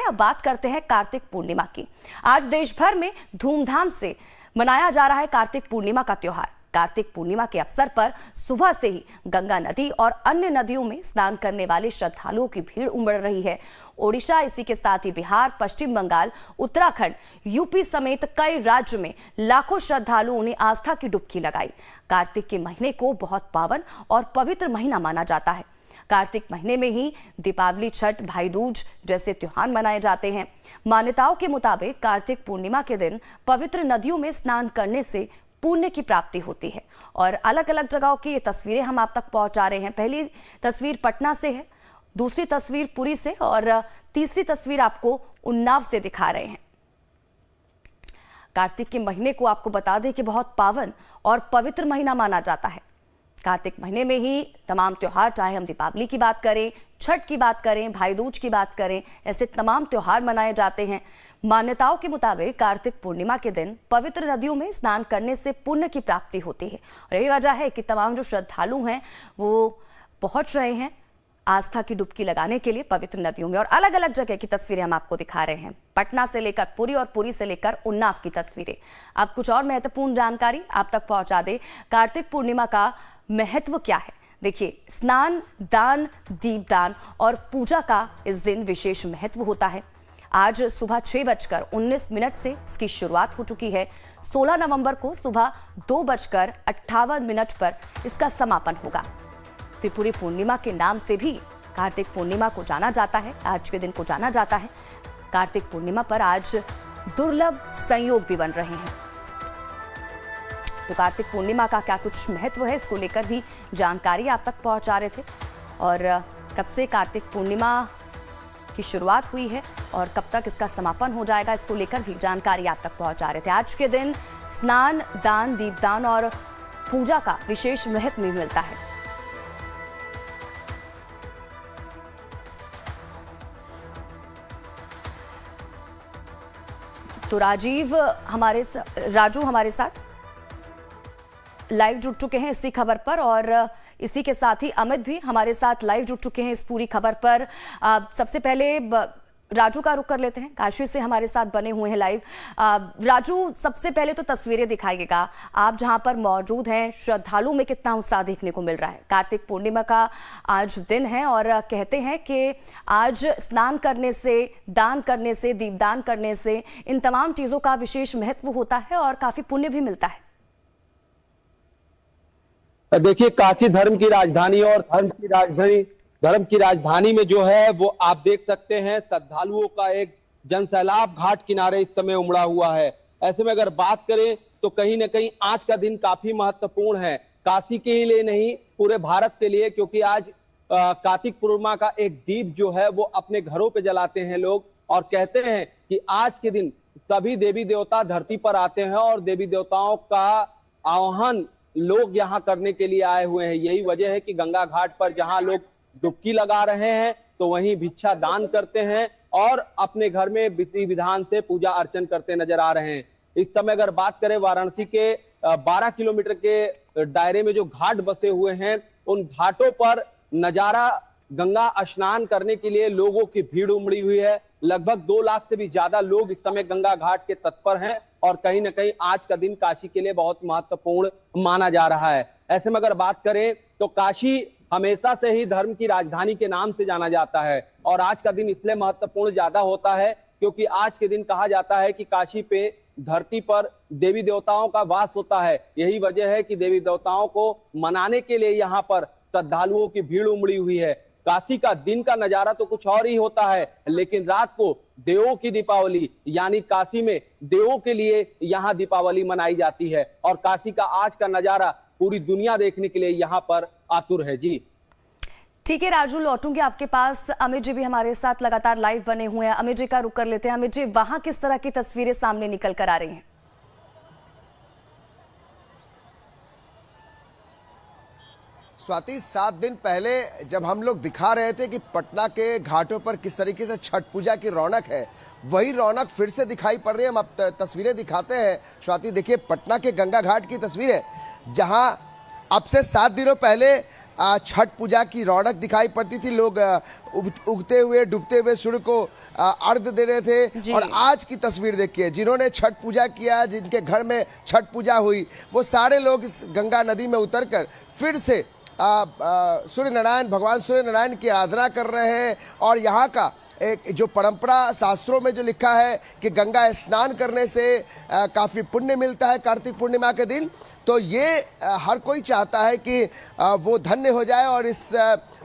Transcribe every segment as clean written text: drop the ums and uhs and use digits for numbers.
अब बात करते हैं कार्तिक पूर्णिमा की। आज देश भर में धूमधाम से मनाया जा रहा है कार्तिक पूर्णिमा का त्योहार। कार्तिक पूर्णिमा के अवसर पर सुबह से ही गंगा नदी और अन्य नदियों में स्नान करने वाले श्रद्धालुओं की भीड़ उमड़ रही है। ओडिशा, इसी के साथ ही बिहार, पश्चिम बंगाल, उत्तराखंड, यूपी समेत कई राज्य में लाखों श्रद्धालुओं ने आस्था की डुबकी लगाई। कार्तिक के महीने को बहुत पावन और पवित्र महीना माना जाता है। कार्तिक महीने में ही दीपावली, छठ, भाई दूज जैसे त्योहार मनाए जाते हैं। मान्यताओं के मुताबिक कार्तिक पूर्णिमा के दिन पवित्र नदियों में स्नान करने से पुण्य की प्राप्ति होती है और अलग अलग जगहों की ये तस्वीरें हम आप तक पहुंचा रहे हैं। पहली तस्वीर पटना से है, दूसरी तस्वीर पुरी से और तीसरी तस्वीर आपको उन्नाव से दिखा रहे हैं। कार्तिक के महीने को आपको बता दें कि बहुत पावन और पवित्र महीना माना जाता है। कार्तिक महीने में ही तमाम त्योहार, चाहे हम दीपावली की बात करें, छठ की बात करें, भाई दूज की बात करें, ऐसे तमाम त्योहार मनाए जाते हैं। मान्यताओं के मुताबिक कार्तिक पूर्णिमा के दिन पवित्र नदियों में स्नान करने से पुण्य की प्राप्ति होती है और यही वजह है कि तमाम जो श्रद्धालु हैं वो पहुंच रहे हैं आस्था की डुबकी लगाने के लिए पवित्र नदियों में। और अलग अलग जगह की तस्वीरें हम आपको दिखा रहे हैं, पटना से लेकर पुरी और पुरी से लेकर उन्नाव की तस्वीरें। अब कुछ और महत्वपूर्ण जानकारी आप तक पहुंचा दे। कार्तिक पूर्णिमा का महत्व क्या है? देखिए, स्नान, दान, दीपदान और पूजा का इस दिन विशेष महत्व होता है। आज सुबह 6:19 से इसकी शुरुआत हो चुकी है। 16 नवंबर को सुबह 2:58 पर इसका समापन होगा। त्रिपुरी पूर्णिमा के नाम से भी कार्तिक पूर्णिमा को जाना जाता है, आज के दिन को जाना जाता है। कार्तिक पूर्णिमा पर आज दुर्लभ संयोग भी बन रहे हैं। तो कार्तिक पूर्णिमा का क्या कुछ महत्व है, इसको लेकर भी जानकारी आप तक पहुंचा रहे थे और कब से कार्तिक पूर्णिमा की शुरुआत हुई है और कब तक इसका समापन हो जाएगा, इसको लेकर भी जानकारी आप तक पहुंचा रहे थे। आज के दिन स्नान, दान, दीपदान और पूजा का विशेष महत्व भी मिलता है। तो राजू हमारे साथ लाइव जुड़ चुके हैं इसी खबर पर और इसी के साथ ही अमित भी हमारे साथ लाइव जुड़ चुके हैं इस पूरी खबर पर। सबसे पहले राजू का रुख कर लेते हैं, काशी से हमारे साथ बने हुए हैं लाइव। राजू, सबसे पहले तो तस्वीरें दिखाइएगा, आप जहां पर मौजूद हैं श्रद्धालु में कितना उत्साह देखने को मिल रहा है। कार्तिक पूर्णिमा का आज दिन है और कहते हैं कि आज स्नान करने से, दान करने से, दीपदान करने से इन तमाम चीजों का विशेष महत्व होता है और काफी पुण्य भी मिलता है। देखिए, काशी धर्म की राजधानी और धर्म की राजधानी में जो है वो आप देख सकते हैं श्रद्धालुओं का एक जनसैलाब घाट किनारे इस समय उमड़ा हुआ है। ऐसे में अगर बात करें तो कहीं ना कहीं आज का दिन काफी महत्वपूर्ण है, काशी के लिए नहीं पूरे भारत के लिए, क्योंकि आज कार्तिक पूर्णिमा का एक दीप जो है वो अपने घरों पे जलाते हैं लोग और कहते हैं कि आज के दिन सभी देवी देवता धरती पर आते हैं और देवी देवताओं का आह्वान लोग यहाँ करने के लिए आए हुए हैं। यही वजह है कि गंगा घाट पर जहाँ लोग डुबकी लगा रहे हैं तो वहीं भिक्षा दान करते हैं और अपने घर में विधि विधान से पूजा अर्चन करते नजर आ रहे हैं। इस समय अगर बात करें वाराणसी के 12 किलोमीटर के दायरे में जो घाट बसे हुए हैं, उन घाटों पर नजारा गंगा स्नान करने के लिए लोगों की भीड़ उमड़ी हुई है। लगभग 2 लाख से भी ज्यादा लोग इस समय गंगा घाट के तट पर हैं और कहीं ना कहीं आज का दिन काशी के लिए बहुत महत्वपूर्ण माना जा रहा है। ऐसे में अगर बात करें तो काशी हमेशा से ही धर्म की राजधानी के नाम से जाना जाता है और आज का दिन इसलिए महत्वपूर्ण ज्यादा होता है क्योंकि आज के दिन कहा जाता है कि काशी पे धरती पर देवी देवताओं का वास होता है। यही वजह है कि देवी देवताओं को मनाने के लिए यहाँ पर श्रद्धालुओं की भीड़ उमड़ी हुई है। काशी का दिन का नजारा तो कुछ और ही होता है, लेकिन रात को देवों की दीपावली, यानी काशी में देवों के लिए यहाँ दीपावली मनाई जाती है और काशी का आज का नजारा पूरी दुनिया देखने के लिए यहाँ पर आतुर है। जी ठीक है राजू, लौटूंगी आपके पास। अमित जी भी हमारे साथ लगातार लाइव बने हुए हैं, अमित जी का रुख कर लेते हैं। अमित जी, वहां किस तरह की तस्वीरें सामने निकल कर आ रही हैं? स्वाति, 7 दिन पहले जब हम लोग दिखा रहे थे कि पटना के घाटों पर किस तरीके से छठ पूजा की रौनक है, वही रौनक फिर से दिखाई पड़ रही है। हम अब तस्वीरें दिखाते हैं। स्वाति, देखिए पटना के गंगा घाट की तस्वीर है जहां अब से 7 दिनों पहले छठ पूजा की रौनक दिखाई पड़ती थी। लोग उगते हुए डूबते हुए सूर्य को अर्घ्य दे रहे थे। और आज की तस्वीर देखिए, जिन्होंने छठ पूजा किया, जिनके घर में छठ पूजा हुई, वो सारे लोग इस गंगा नदी में उतरकर फिर से सूर्य नारायण, भगवान सूर्य नारायण की आराधना कर रहे हैं। और यहाँ का एक जो परंपरा शास्त्रों में जो लिखा है कि गंगा स्नान करने से काफ़ी पुण्य मिलता है कार्तिक पूर्णिमा के दिन, तो ये हर कोई चाहता है कि वो धन्य हो जाए और इस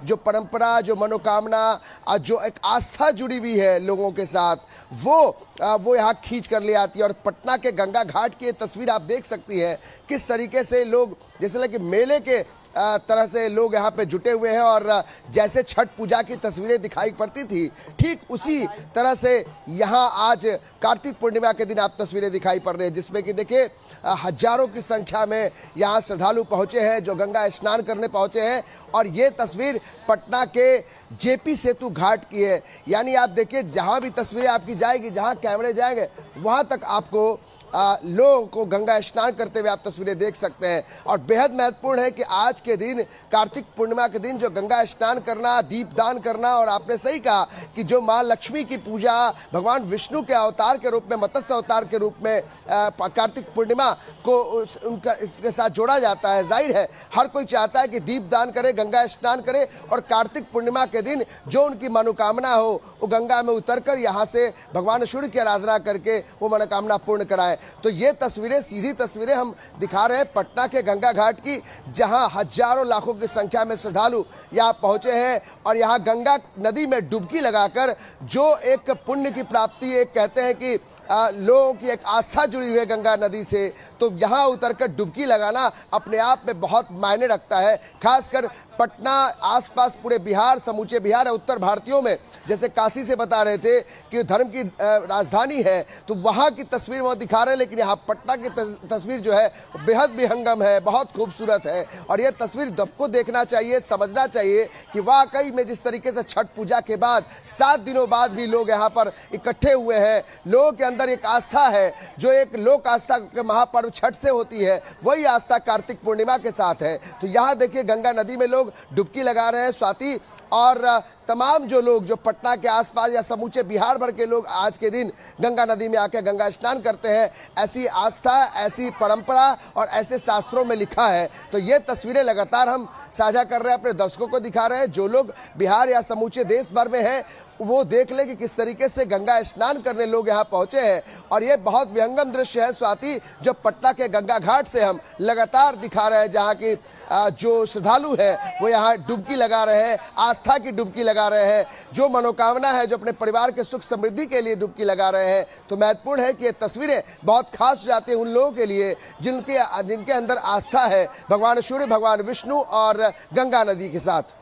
जो परंपरा, जो मनोकामना, जो एक आस्था जुड़ी हुई है लोगों के साथ, वो यहाँ खींच कर ले आती है। और पटना के गंगा घाट की ये तस्वीर आप देख सकती है, किस तरीके से लोग जैसे लगे मेले के तरह से लोग यहाँ पे जुटे हुए हैं। और जैसे छठ पूजा की तस्वीरें दिखाई पड़ती थी, ठीक उसी तरह से यहाँ आज कार्तिक पूर्णिमा के दिन आप तस्वीरें दिखाई पड़ रही हैं, जिसमें कि देखिए हजारों की संख्या में यहाँ श्रद्धालु पहुँचे हैं, जो गंगा स्नान करने पहुँचे हैं। और ये तस्वीर पटना के जेपी सेतु घाट की है। यानी आप देखिए, जहाँ भी तस्वीरें आपकी जाएगी, जहाँ कैमरे जाएंगे, वहाँ तक आपको लोगों को गंगा स्नान करते हुए आप तस्वीरें देख सकते हैं। और बेहद महत्वपूर्ण है कि आज के दिन, कार्तिक पूर्णिमा के दिन, जो गंगा स्नान करना, दीपदान करना, और आपने सही कहा कि जो माँ लक्ष्मी की पूजा भगवान विष्णु के अवतार के रूप में, मत्स्य अवतार के रूप में कार्तिक पूर्णिमा को उनका इसके साथ जोड़ा जाता है। जाहिर है हर कोई चाहता है कि दीपदान करे, गंगा स्नान करे और कार्तिक पूर्णिमा के दिन जो उनकी मनोकामना हो वो गंगा में उतरकर यहाँ से भगवान सूर्य की आराधना करके वो मनोकामना पूर्ण कराए। तो ये तस्वीरें, सीधी तस्वीरें हम दिखा रहे हैं पटना के गंगा घाट की, जहां हजारों लाखों की संख्या में श्रद्धालु यहाँ पहुंचे हैं। और यहाँ गंगा नदी में डुबकी लगाकर जो एक पुण्य की प्राप्ति, एक कहते हैं कि लोगों की एक आस्था जुड़ी हुई है गंगा नदी से, तो यहाँ उतरकर डुबकी लगाना अपने आप में बहुत मायने रखता है। खासकर पटना, आसपास पूरे बिहार, समूचे बिहार है, उत्तर भारतीयों में, जैसे काशी से बता रहे थे कि धर्म की राजधानी है, तो वहाँ की तस्वीर वो दिखा रहे हैं। लेकिन यहाँ पटना की तस्वीर जो है बेहद विहंगम है, बहुत खूबसूरत है। और ये तस्वीर सबको देखना चाहिए, समझना चाहिए कि वाकई में जिस तरीके से छठ पूजा के बाद 7 दिनों बाद भी लोग यहाँ पर इकट्ठे हुए हैं, लोगों के अंदर एक आस्था है, जो एक लोक आस्था के महापर्व छठ से होती है, वही आस्था कार्तिक पूर्णिमा के साथ है। तो यहाँ देखिए गंगा नदी में लोग डुबकी लगा रहे हैं, स्वाति, और तमाम जो लोग जो पटना के आसपास या समूचे बिहार भर के लोग आज के दिन गंगा नदी में आकर गंगा स्नान करते हैं। ऐसी आस्था, ऐसी परंपरा और ऐसे शास्त्रों में लिखा है। तो ये तस्वीरें लगातार हम साझा कर रहे हैं, अपने दर्शकों को दिखा रहे हैं। जो लोग बिहार या समूचे देश भर में हैं वो देख ले कि किस तरीके से गंगा स्नान करने लोग यहाँ पहुंचे हैं। और ये बहुत विहंगम दृश्य है स्वाति, जो पटना के गंगा घाट से हम लगातार दिखा रहे हैं, जहाँ की जो श्रद्धालु है वो यहाँ डुबकी लगा रहे हैं, आस्था की डुबकी लगा रहे हैं, जो मनोकामना है, जो अपने परिवार के सुख समृद्धि के लिए डुबकी लगा रहे हैं। तो महत्वपूर्ण है कि ये तस्वीरें बहुत खास हो जाती हैं उन लोगों के लिए जिनके अंदर आस्था है भगवान सूर्य, भगवान विष्णु और गंगा नदी के साथ।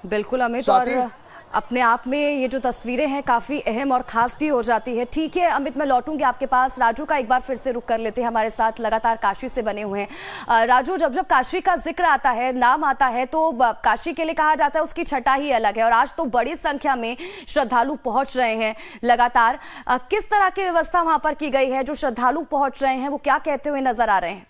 बिल्कुल अमित, और अपने आप में ये जो तस्वीरें हैं काफ़ी अहम और ख़ास भी हो जाती है। ठीक है अमित, मैं लौटूंगी आपके पास। राजू का एक बार फिर से रुख कर लेते हैं, हमारे साथ लगातार काशी से बने हुए हैं। राजू, जब जब काशी का जिक्र आता है, नाम आता है, तो काशी के लिए कहा जाता है उसकी छटा ही अलग है। और आज तो बड़ी संख्या में श्रद्धालु पहुंच रहे हैं लगातार। किस तरह की व्यवस्था वहां पर की गई है? जो श्रद्धालु पहुंच रहे हैं वो क्या कहते हुए नजर आ रहे हैं?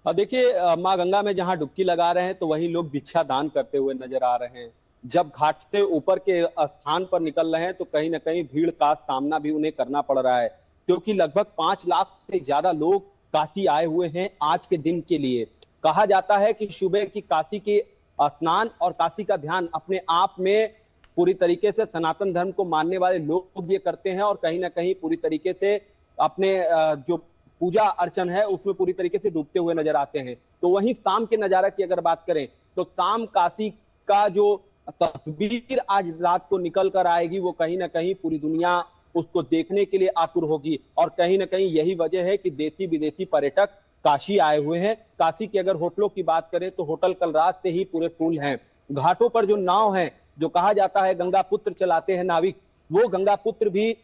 देखिए, माँ गंगा में जहां डुबकी लगा रहे हैं तो वहीं लोग भिक्षा दान करते हुए नजर आ रहे हैं। जब घाट से ऊपर के स्थान पर निकल रहे हैं तो कहीं ना कहीं भीड़ का सामना भी उन्हें करना पड़ रहा है, क्योंकि लगभग 5 लाख से ज्यादा लोग काशी आए हुए हैं आज के दिन के लिए। कहा जाता है कि सुबह की काशी के स्नान और काशी का ध्यान अपने आप में पूरी तरीके से सनातन धर्म को मानने वाले लोग ये करते हैं और कहीं ना कहीं पूरी तरीके से अपने जो पूजा अर्चन है उसमें पूरी तरीके से डूबते हुए नजर आते हैं। तो वहीं शाम के नजारा की अगर बात करें तो शाम काशी का जो तस्वीर आज रात को निकल कर आएगी वो कहीं ना कहीं पूरी दुनिया उसको देखने के लिए आतुर होगी। और कहीं ना कहीं यही वजह है कि देशी विदेशी पर्यटक काशी आए हुए हैं। काशी के अगर होटलों की बात करें तो होटल कल रात से ही पूरे फुल हैं। घाटों पर जो नाव है, जो कहा जाता है गंगा पुत्र चलाते हैं नाविक, वो गंगा पुत्र भी,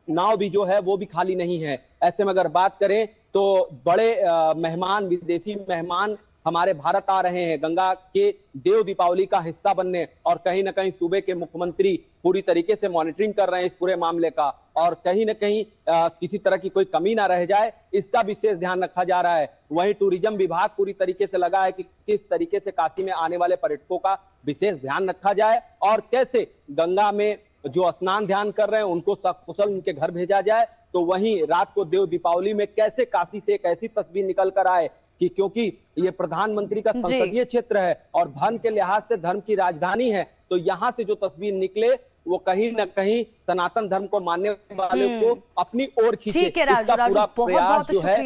नाव भी जो है वो भी खाली नहीं है। ऐसे में अगर बात करें तो बड़े मेहमान, विदेशी मेहमान हमारे भारत आ रहे हैं गंगा के देव दीपावली का हिस्सा बनने। और कहीं ना कहीं सूबे के मुख्यमंत्री पूरी तरीके से मॉनिटरिंग कर रहे हैं इस पूरे मामले का, और कहीं ना कहीं किसी तरह की कोई कमी ना रह जाए इसका विशेष ध्यान रखा जा रहा है। वहीं टूरिज्म विभाग पूरी तरीके से लगा है कि किस तरीके से काशी में आने वाले पर्यटकों का विशेष ध्यान रखा जाए और कैसे गंगा में जो स्नान ध्यान कर रहे हैं उनको सकुशल उनके घर भेजा जाए। तो वहीं रात को देव दीपावली में कैसे काशी से एक ऐसी तस्वीर निकल कर आए कि क्योंकि ये प्रधानमंत्री का संसदीय क्षेत्र है और धर्म के लिहाज से धर्म की राजधानी है, तो यहाँ से जो तस्वीर निकले वो कहीं न कहीं सनातन धर्म को मानने वाले को अपनी ओर खींचे। ठीक है राजू, बहुत बहुत शुक्रिया।